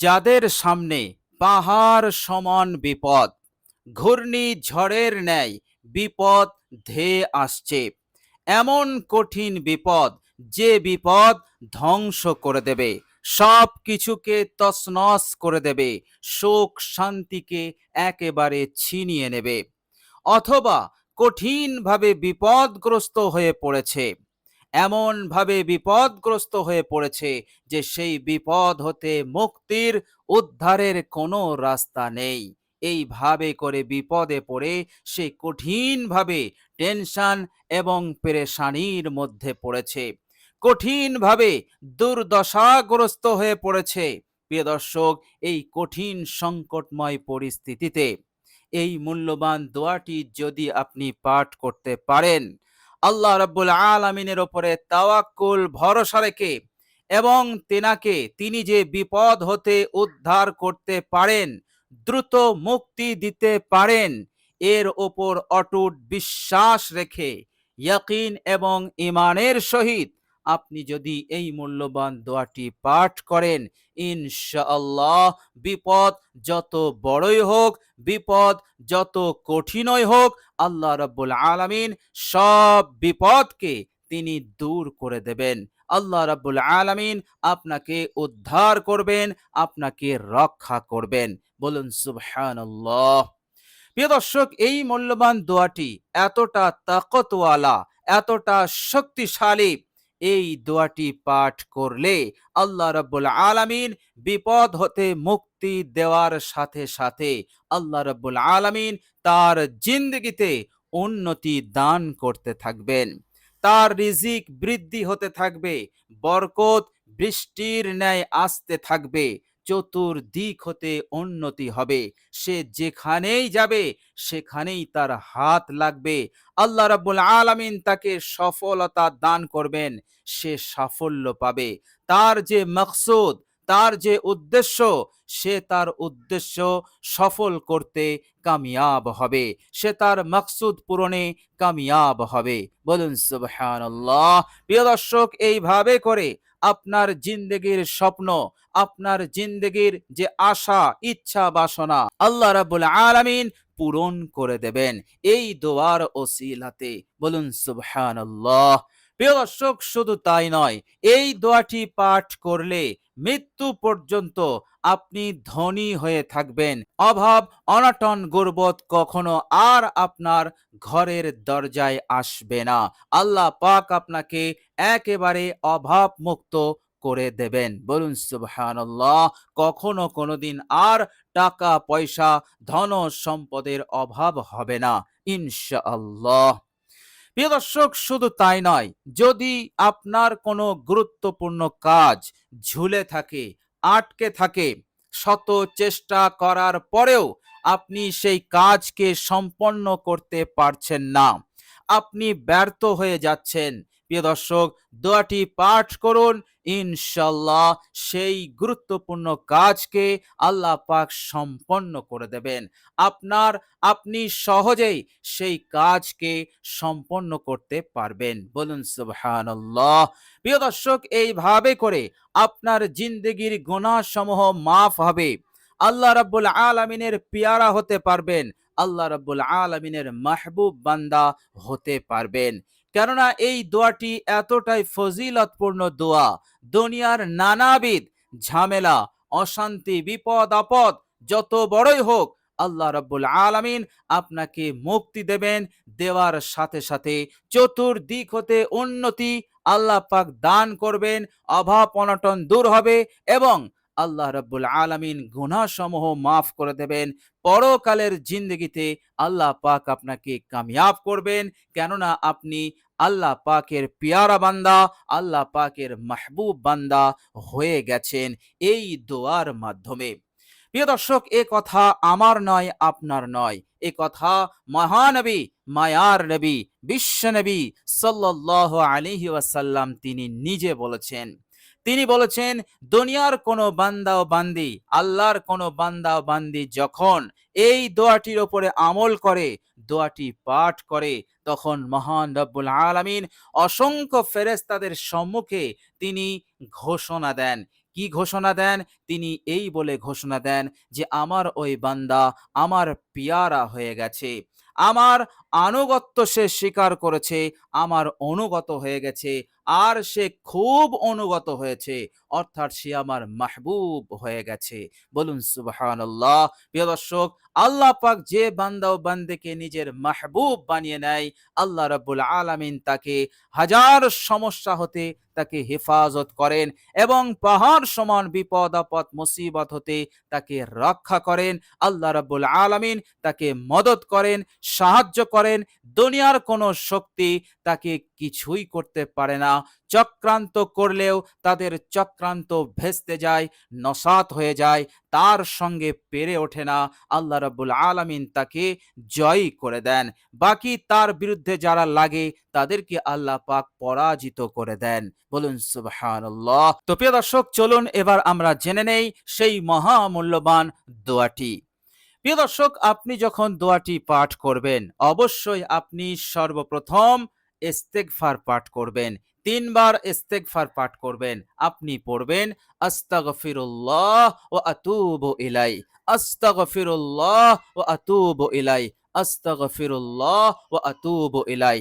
যাদের সামনে পাহাড় সমান বিপদ, ঘূর্ণিঝড়ের ন্যায় বিপদ ধেয়ে আসছে, এমন কঠিন বিপদ যে বিপদ ধ্বংস করে দেবে, সব কিছুকে তছনছ করে দেবে, সুখ শান্তিকে একেবারে ছিনিয়ে নেবে। অথবা কঠিনভাবে বিপদগ্রস্ত হয়ে পড়েছে, এমনভাবে বিপদগ্রস্ত হয়ে পড়েছে যে সেই বিপদ হতে মুক্তির, উদ্ধারের কোনো রাস্তা নেই। এইভাবে করে বিপদে পড়ে সে কঠিনভাবে টেনশন এবং পেরেশানির মধ্যে পড়েছে, কঠিনভাবে দুর্দশাগ্রস্ত হয়ে পড়েছে। প্রিয় দর্শক, এই কঠিন সংকটময় পরিস্থিতিতে এই মূল্যবান দোয়াটি যদি আপনি পাঠ করতে পারেন, আল্লাহ রাব্বুল আলামিনের ওপরে তাওয়াক্কুল ভরসা রেখে, এবং তিনি যে বিপদ হতে উদ্ধার করতে পারেন, দ্রুত মুক্তি দিতে পারেন, এর ওপর অটুট বিশ্বাস রেখে ইয়াকিন এবং ঈমানের সহিত আপনি যদি এই মূল্যবান দোয়াটি পাঠ করেন, ইনশাআল্লাহ বিপদ যত বড়ই হোক, বিপদ যত কঠিনই হোক, আল্লাহ রাব্বুল আলামিন সব বিপদকে তিনি দূর করে দেবেন। আল্লাহ রাব্বুল আলামিন আপনাকে উদ্ধার করবেন, আপনাকে রক্ষা করবেন। বলুন সুবহানাল্লাহ। প্রিয় দর্শক, এই মূল্যবান দোয়াটি এতটা তাকতওয়ালা, এতটা শক্তিশালী, এই দোয়াটি পাঠ করলে আল্লাহ রাব্বুল আলামিন বিপদ হতে মুক্তি দেওয়ার সাথে সাথে আল্লাহ রাব্বুল আলামিন তার জিন্দগিতে উন্নতি দান করতে থাকবেন, তার রিজিক বৃদ্ধি হতে থাকবে, বরকত বৃষ্টির ন্যায় আসতে থাকবে, চতুর্দিক হতে উন্নতি হবে, সে যেখানেই যাবে সেখানেই তার হাত লাগবে, আল্লাহ রাব্বুল আলামিন তাকে সফলতা দান করবেন, সে সাফল্য পাবে। তার যে মকসুদ, তার যে উদ্দেশ্য, সে তার উদ্দেশ্য সফল করতে কামিয়াব হবে, সে তার মকসুদ পূরণে কামিয়াব হবে। বলুন সুবহানাল্লাহ। প্রিয় দর্শক, এইভাবে করে আপনার জিন্দেগির স্বপ্ন, আপনার জিন্দেগির যে আশা, ইচ্ছা, বাসনা আল্লাহ রাব্বুল আলামিন পূরণ করে দেবেন এই দোয়ার ওসিলাতে। বলুন সুবহানাল্লাহ। প্রিয় দর্শক, শুধু তাই নয়, এই দোয়াটি পাঠ করলে মৃত্যু পর্যন্ত আপনি ধনী হয়ে থাকবেন, অভাব অনটন গুরবত কখনো আর আপনার ঘরের দরজায় আসবে না। আল্লাহ পাক আপনাকে একেবারে অভাব মুক্ত করে দেবেন। বলুন সুবহানাল্লাহ। কখনো কোনোদিন আর টাকা পয়সা, ধন সম্পদের অভাব হবে না ইনশাআল্লাহ। প্রিয় দর্শক, শুধু তাই নয়, যদি আপনার কোনো গুরুত্বপূর্ণ কাজ ঝুলে থাকে, আটকে থাকে, শত চেষ্টা করার পরেও আপনি সেই কাজকে সম্পন্ন করতে পারছেন না, আপনি ব্যর্থ হয়ে যাচ্ছেন, প্রিয় দর্শক, দোয়াটি পাঠ করুন, ইনশাআল্লাহ সেই গুরুত্বপূর্ণ কাজকে আল্লাহ পাক সম্পন্ন করে দেবেন। আপনি সহজেই সেই কাজকে সম্পন্ন করতে পারবেন। বলুন সুবহানাল্লাহ। প্রিয় দর্শক, এইভাবে করে আপনার জিন্দেগির গুনাহ সমূহ মাফ হবে, আল্লাহ রাব্বুল আলামিনের পেয়ারা হতে পারবেন, আল্লাহ রাব্বুল আলামিনের মাহবুব বান্দা হতে পারবেন। কেননা এই দোয়াটি এতটাই ফজিলতপূর্ণ দোয়া, দুনিয়ার নানাবিধ ঝামেলা, অশান্তি, বিপদ আপদ যত বড়ই হোক, আল্লাহ রাব্বুল আলামিন আপনাকে মুক্তি দেবেন, দেওয়ার সাথে সাথে চতুর্দিক হতে উন্নতি আল্লাহ পাক দান করবেন, অভাব অনটন দূর হবে, এবং আল্লাহ রাব্বুল আলামিন গুনাহ সমূহ মাফ করে দেবেন। পরকালের জিন্দগিতে আল্লাহ পাক আপনাকে কামিয়াব করবেন, কেননা আপনি আল্লাহ পাকের পেয়ারা বান্দা, আল্লাহ পাকের মাহবুব বান্দা হয়ে গেছেন এই দোয়ার মাধ্যমে। প্রিয় দর্শক, এ কথা আমার নয়, আপনার নয়, এ কথা মহানবী, মায়ার নবী, বিশ্ব নবী সাল্লাল্লাহু আলাইহি ওয়াসাল্লাম তিনি নিজে বলেছেন। তিনি বলেছেন, দুনিয়ার কোন বান্দা ও বান্দি, আল্লাহর কোন বান্দা ও বান্দি যখন এই দোয়াটির উপরে আমল করে, দোয়াটি পাঠ করে, তখন মহান রব্বুল আলামিন অসংখ্য ফেরেশতাদের সম্মুখে তিনি ঘোষণা দেন। কি ঘোষণা দেন? তিনি এই বলে ঘোষণা দেন যে আমার ওই বান্দা আমার পিয়ারা হয়ে গেছে, আমার আনুগত্য সে স্বীকার করেছে, আমার অনুগত হয়ে গেছে, আর সে খুব অনুগত হয়েছে, অর্থাৎ সে আমার মাহবুব হয়ে গেছে। বলুন সুবহানাল্লাহ। প্রিয় দর্শক, আল্লাহ পাক যে বান্দা ও বান্দাকে নিজের মাহবুব বানিয়ে নেয়, আল্লাহ রাব্বুল আলামিন তাকে হাজার সমস্যা হতে তাকে হেফাজত করেন এবং পাহাড় সমান বিপদ আপদ মুসিবত হতে তাকে রক্ষা করেন। আল্লাহ রাব্বুল আলামিন তাকে মদত করেন, সাহায্য করেন। দুনিয়ার কোনো শক্তি তাকে কিছুই করতে পারে না। চক্রান্ত করলেও তাদের চক্রান্ত ভেস্তে যায়, নসাৎ হয়ে যায়, তার সঙ্গে পেরে ওঠে না। আল্লাহ রাব্বুল আলামিন তাকে জয়ী করে দেন। বাকি তার বিরুদ্ধে যারা লাগে তাদেরকে আল্লাহ পাক পরাজিত করে দেন। বলুন সুবহানাল্লাহ। তো প্রিয় দর্শক, চলুন এবার আমরা জেনে নেই সেই মহামূল্যবান দোয়াটি। প্রিয় দর্শক, আপনি যখন দোয়াটি পাঠ করবেন, অবশ্যই আপনি সর্বপ্রথম ইস্তেগফার পাঠ করবেন। ৩ বার ইস্তেগফার পাঠ করবেন। আপনি পড়বেন আস্তাগফিরুল্লাহ ওয়া আতুবু ইলাই, আস্তাগফিরুল্লাহ ওয়া আতুবু ইলাই, আস্তাগফিরুল্লাহ ওয়া আতুবু ইলাই।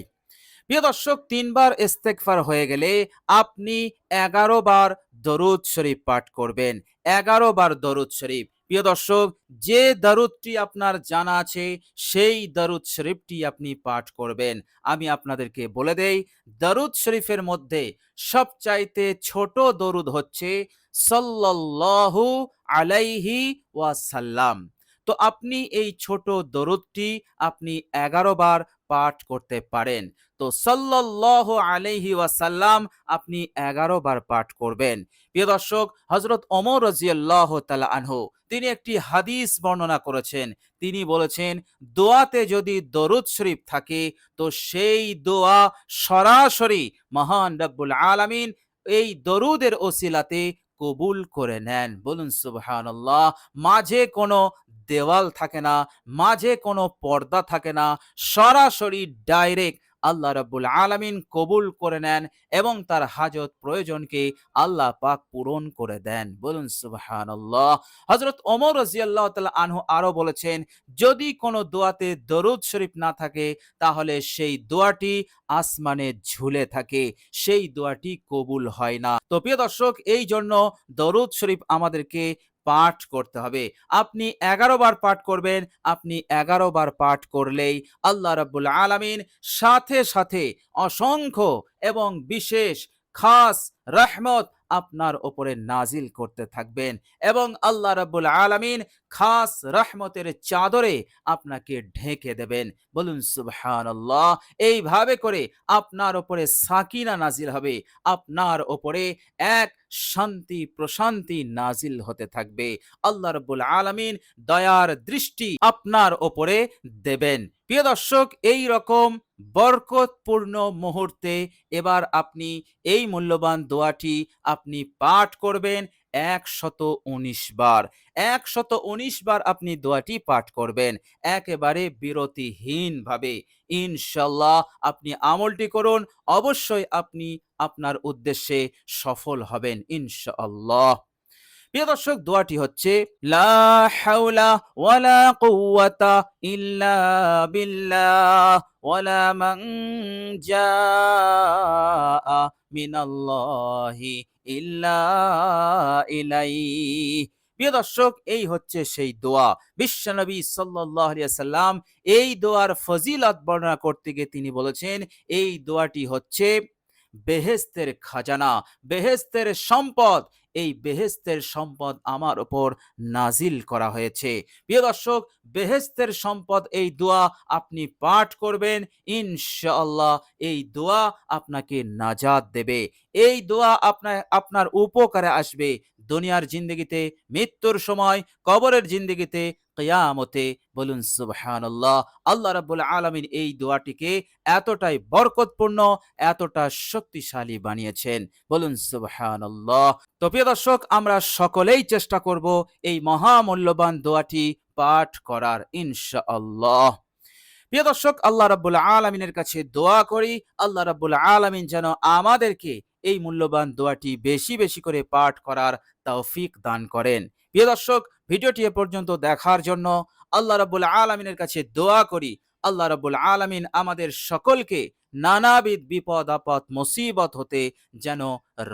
প্রিয় দর্শক, ৩ বার ইস্তেগফার হয়ে গেলে আপনি ১১ বার দরুদ শরীফ পাঠ করবেন। ১১ বার দরুদ শরীফ। প্রিয় দর্শক, যে দরুদটি আপনার জানা আছে সেই দরুদ শরীফটি আপনি পাঠ করবেন। আমি আপনাদেরকে বলে দেই, দরুদ শরীফের মধ্যে সবচাইতে ছোট দরুদ হচ্ছে সাল্লাল্লাহু আলাইহি ওয়াসাল্লাম। তো আপনি এই ছোট দরুদটি আপনি ১১ বার পাঠ করতে পারেন। তো সাল্লাল্লাহু আলাইহি ওয়াসাল্লাম আপনি ১১ বার পাঠ করবেন। প্রিয় দর্শক, হযরত ওমর রাদিয়াল্লাহু তাআলা আনহু তিনি একটি হাদিস বর্ণনা করেছেন। তিনি বলেছেন, দোয়াতে যদি দরুদ শরীফ থাকে তো সেই দোয়া সরাসরি মহান রব্বুল আলামিন এই দরুদের ওসিলাতে কবুল করে নেন। বলুন সুবহানাল্লাহ। মাঝে কোনো দেওয়াল থাকে না, মাঝে কোনো পর্দা থাকে না, সরাসরি ডাইরেক্ট আল্লাহ রাব্বুল আলামিন কবুল করে নেন এবং তার হাজত প্রয়োজনকে আল্লাহ পাক পূরণ করে দেন। বলুন সুবহানাল্লাহ। হযরত ওমর রাদিয়াল্লাহু তাআলা আনহু আরো বলেছেন, যদি কোনো দোয়াতে দরুদ শরীফ না থাকে তাহলে সেই দোয়াটি আসমানে ঝুলে থাকে, সেই দোয়াটি কবুল হয় না। তো প্রিয় দর্শক, এই জন্য দরুদ শরীফ আমাদেরকে পাঠ করতে হবে। আপনি ১১ বার পাঠ করবেন। আপনি ১১ বার পাঠ করলেই আল্লাহ রাব্বুল আলামিন সাথে সাথে অসংখ্য এবং বিশেষ খাস রহমত আপনার উপরে নাজিল করতে থাকবেন এবং আল্লাহ রাব্বুল আলামিন খাস রহমতের চাদরে আপনাকে ঢেকে দেবেন। বলুন সুবহানাল্লাহ। এইভাবে করে আপনার উপরে সাকিনা নাজিল হবে, আপনার উপরে এক শান্তি প্রশান্তি নাজিল হতে থাকবে। আল্লাহ রাব্বুল আলামিন দয়ার দৃষ্টি আপনার উপরে দেবেন। প্রিয় দর্শক, এই রকম বরকতপূর্ণ মুহূর্তে এবার আপনি এই মূল্যবান দোয়াটি আপনি পাঠ করবেন ১১৯ বার। ১১৯ বার আপনি দোয়াটি পাঠ করবেন একেবারে বিরতিহীনভাবে। ইনশাআল্লাহ আপনি আমলটি করুন, অবশ্যই আপনি আপনার উদ্দেশ্যে সফল হবেন ইনশাআল্লাহ। প্রিয় দর্শক, দোয়াটি হচ্ছে লা হাওলা ওয়ালা কুওয়াতা ইল্লা বিল্লাহ ওয়ালা মানজা মিনাল্লাহি ইল্লা ইলাইহি। প্রিয় দর্শক, এই হচ্ছে সেই দোয়া। বিশ্বনবী সাল্লাল্লাহু আলাইহি ওয়াসাল্লাম এই দোয়ার ফজিলত বর্ণনা করতে গিয়ে তিনি বলেছেন, এই দোয়াটি হচ্ছে বেহেশতের খাজানা, বেহেশতের সম্পদ। এই বেহেশতের সম্পদ আমার উপর নাজিল করা হয়েছে। প্রিয় দর্শক, বেহেশতের সম্পদ এই দোয়া আপনি পাঠ করবেন, ইনশাআল্লাহ এই দোয়া আপনাকে নাজাত দেবে। এই দোয়া আপনার উপকারে আসবে দুনিয়ার জিন্দেগিতে, মৃত্যুর সময়, কবরের জিন্দেগিতে, কিয়ামতে। বলুন সুবহানাল্লাহ। আল্লাহ রাব্বুল আলামিন এই দোয়াটিকে এতটাই বরকতপূর্ণ, এতটা শক্তিশালী বানিয়েছেন। বলুন সুবহানাল্লাহ। তো প্রিয় দর্শক, আমরা সকলেই চেষ্টা করব এই মহামূল্যবান দোয়াটি পাঠ করার ইনশাআল্লাহ। প্রিয় দর্শক, আল্লাহ রাব্বুল আলামিনের কাছে দোয়া করি, আল্লাহ রাব্বুল আলামিন যেন আমাদেরকে এই মূল্যবান দোয়াটি বেশি বেশি করে পাঠ করার তৌফিক দান করেন। প্রিয় দর্শক, ভিডিওটি এ পর্যন্ত দেখার জন্য আল্লাহ রাব্বুল আলামিনের কাছে দোয়া করি, আল্লাহ রাব্বুল আলামিন আমাদের সকলকে নানাবিধ বিপদ আপদ মুসিবত হতে যেন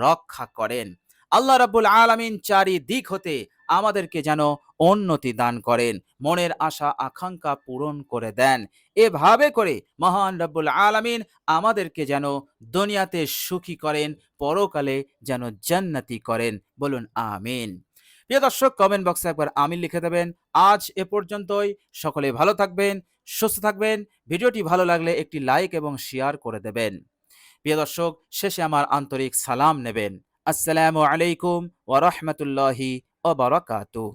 রক্ষা করেন। আল্লাহ রাব্বুল আলামিন চারিদিক হতে আমাদেরকে যেন উন্নতি দান করেন, মনের আশা আকাঙ্ক্ষা পূরণ করে দেন। এভাবে করে মহান রাব্বুল আলামিন আমাদেরকে যেন দুনিয়াতে সুখী করেন, পরকালে যেন জান্নাতি করেন। বলুন আমিন। প্রিয় দর্শক, কমেন্ট বক্সে একবার আমিন লিখে দেবেন। আজ এ পর্যন্তই। সকলে ভালো থাকবেন, সুস্থ থাকবেন। ভিডিওটি ভালো লাগলে একটি লাইক এবং শেয়ার করে দেবেন। প্রিয় দর্শক, শেষে আমার আন্তরিক সালাম নেবেন। আসসালামু আলাইকুম ওয়া রাহমাতুল্লাহি ওয়া বারাকাতুহু।